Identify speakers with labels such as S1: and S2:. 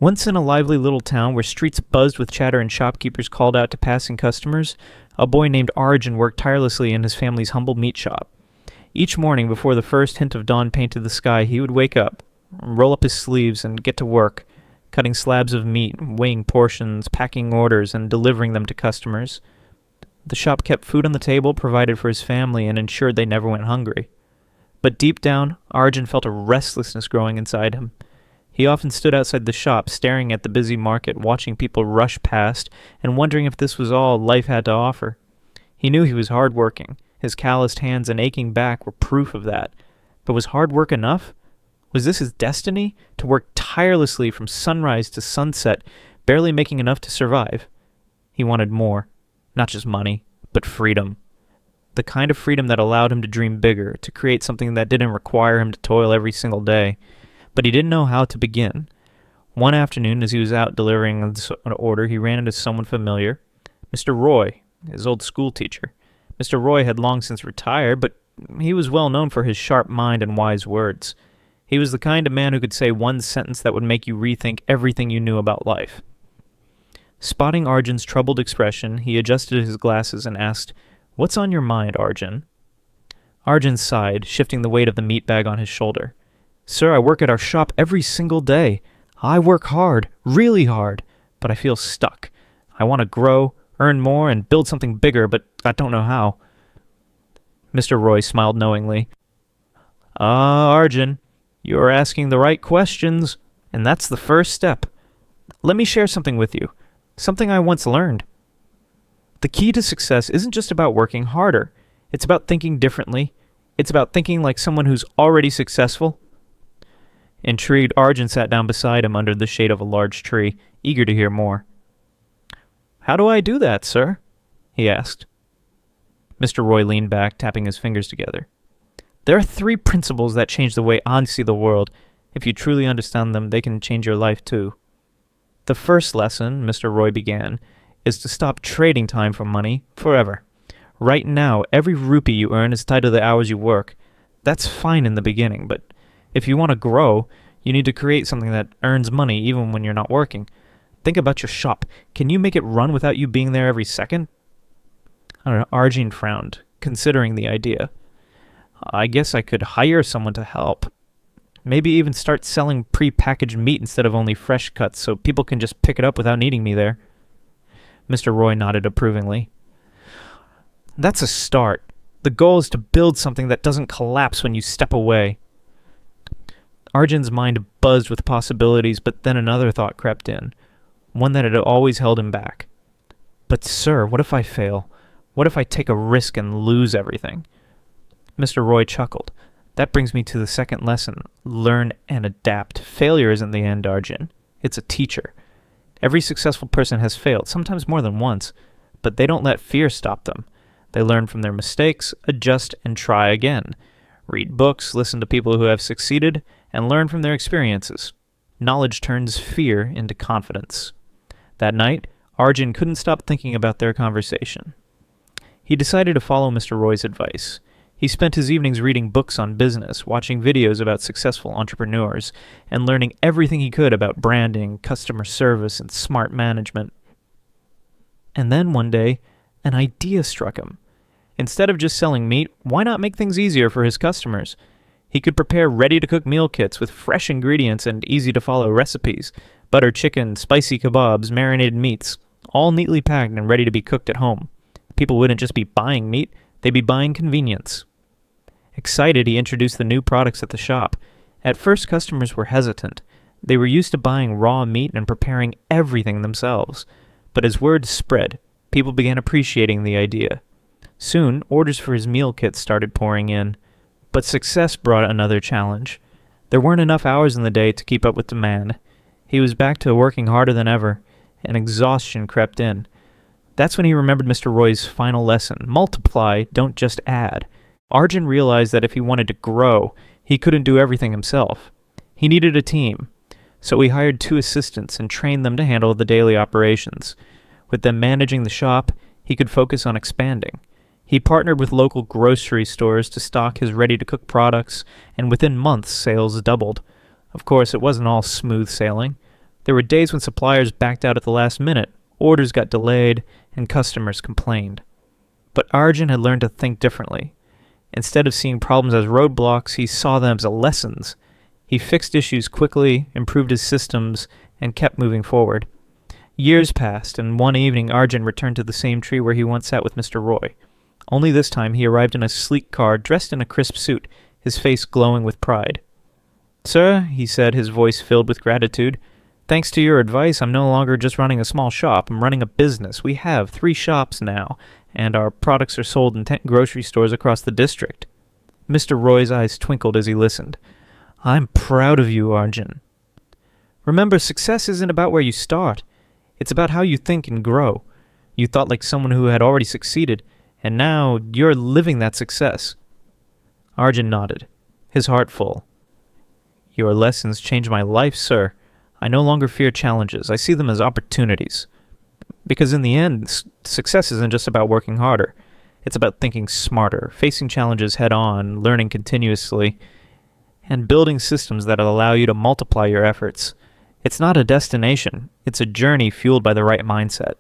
S1: Once in a lively little town where streets buzzed with chatter and shopkeepers called out to passing customers, a boy named Arjun worked tirelessly in his family's humble meat shop. Each morning, before the first hint of dawn painted the sky, he would wake up, roll up his sleeves, and get to work, cutting slabs of meat, weighing portions, packing orders, and delivering them to customers. The shop kept food on the table, provided for his family, and ensured they never went hungry. But deep down, Arjun felt a restlessness growing inside him. He often stood outside the shop, staring at the busy market, watching people rush past, and wondering if this was all life had to offer. He knew he was hard-working. His calloused hands and aching back were proof of that. But was hard work enough? Was this his destiny? To work tirelessly from sunrise to sunset, barely making enough to survive? He wanted more. Not just money, but freedom. The kind of freedom that allowed him to dream bigger, to create something that didn't require him to toil every single day. But he didn't know how to begin. One afternoon, as he was out delivering an order, he ran into someone familiar, Mr. Roy, his old school teacher. Mr. Roy had long since retired, but he was well known for his sharp mind and wise words. He was the kind of man who could say one sentence that would make you rethink everything you knew about life. Spotting Arjun's troubled expression, he adjusted his glasses and asked, "What's on your mind, Arjun?" Arjun sighed, shifting the weight of the meat bag on his shoulder. "Sir, I work at our shop every single day. I work hard, really hard, but I feel stuck. I want to grow, earn more, and build something bigger, but I don't know how." Mr. Roy smiled knowingly. Arjun, you're asking the right questions, and that's the first step. Let me share something with you, something I once learned. The key to success isn't just about working harder. It's about thinking differently. It's about thinking like someone who's already successful. Intrigued, Arjun sat down beside him under the shade of a large tree, eager to hear more. "How do I do that, sir?" he asked. Mr. Roy leaned back, tapping his fingers together. "There are 3 principles that change the way I see the world. If you truly understand them, they can change your life too. The first lesson," Mr. Roy began, "is to stop trading time for money forever. Right now, every rupee you earn is tied to the hours you work. That's fine in the beginning, but if you want to grow, you need to create something that earns money even when you're not working. Think about your shop. Can you make it run without you being there every second?" Arjun frowned, considering the idea. "I guess I could hire someone to help. Maybe even start selling pre-packaged meat instead of only fresh cuts so people can just pick it up without needing me there." Mr. Roy nodded approvingly. "That's a start. The goal is to build something that doesn't collapse when you step away." Arjun's mind buzzed with possibilities, but then another thought crept in, one that had always held him back. "But sir, what if I fail? What if I take a risk and lose everything?" Mr. Roy chuckled. "That brings me to the second lesson. Learn and adapt. Failure isn't the end, Arjun. It's a teacher. Every successful person has failed, sometimes more than once, but they don't let fear stop them. They learn from their mistakes, adjust, and try again. Read books, listen to people who have succeeded, and learn from their experiences. Knowledge turns fear into confidence." That night, Arjun couldn't stop thinking about their conversation. He decided to follow Mr. Roy's advice. He spent his evenings reading books on business, watching videos about successful entrepreneurs, and learning everything he could about branding, customer service, and smart management. And then one day, an idea struck him. Instead of just selling meat, why not make things easier for his customers? He could prepare ready-to-cook meal kits with fresh ingredients and easy-to-follow recipes. Butter chicken, spicy kebabs, marinated meats, all neatly packed and ready to be cooked at home. People wouldn't just be buying meat, they'd be buying convenience. Excited, he introduced the new products at the shop. At first, customers were hesitant. They were used to buying raw meat and preparing everything themselves. But as word spread, people began appreciating the idea. Soon, orders for his meal kits started pouring in. But success brought another challenge. There weren't enough hours in the day to keep up with demand. He was back to working harder than ever, and exhaustion crept in. That's when he remembered Mr. Roy's final lesson. Multiply, don't just add. Arjun realized that if he wanted to grow, he couldn't do everything himself. He needed a team. So he hired 2 assistants and trained them to handle the daily operations. With them managing the shop, he could focus on expanding. He partnered with local grocery stores to stock his ready-to-cook products, and within months, sales doubled. Of course, it wasn't all smooth sailing. There were days when suppliers backed out at the last minute, orders got delayed, and customers complained. But Arjun had learned to think differently. Instead of seeing problems as roadblocks, he saw them as lessons. He fixed issues quickly, improved his systems, and kept moving forward. Years passed, and one evening Arjun returned to the same tree where he once sat with Mr. Roy. Only this time he arrived in a sleek car, dressed in a crisp suit, his face glowing with pride. "Sir," he said, his voice filled with gratitude, "thanks to your advice, I'm no longer just running a small shop. I'm running a business. We have 3 shops now, and our products are sold in 10 grocery stores across the district." Mr. Roy's eyes twinkled as he listened. "I'm proud of you, Arjun. Remember, success isn't about where you start. It's about how you think and grow. You thought like someone who had already succeeded, and now you're living that success." Arjun nodded, his heart full. "Your lessons changed my life, sir. I no longer fear challenges. I see them as opportunities. Because in the end, success isn't just about working harder. It's about thinking smarter, facing challenges head on, learning continuously, and building systems that allow you to multiply your efforts. It's not a destination. It's a journey fueled by the right mindset."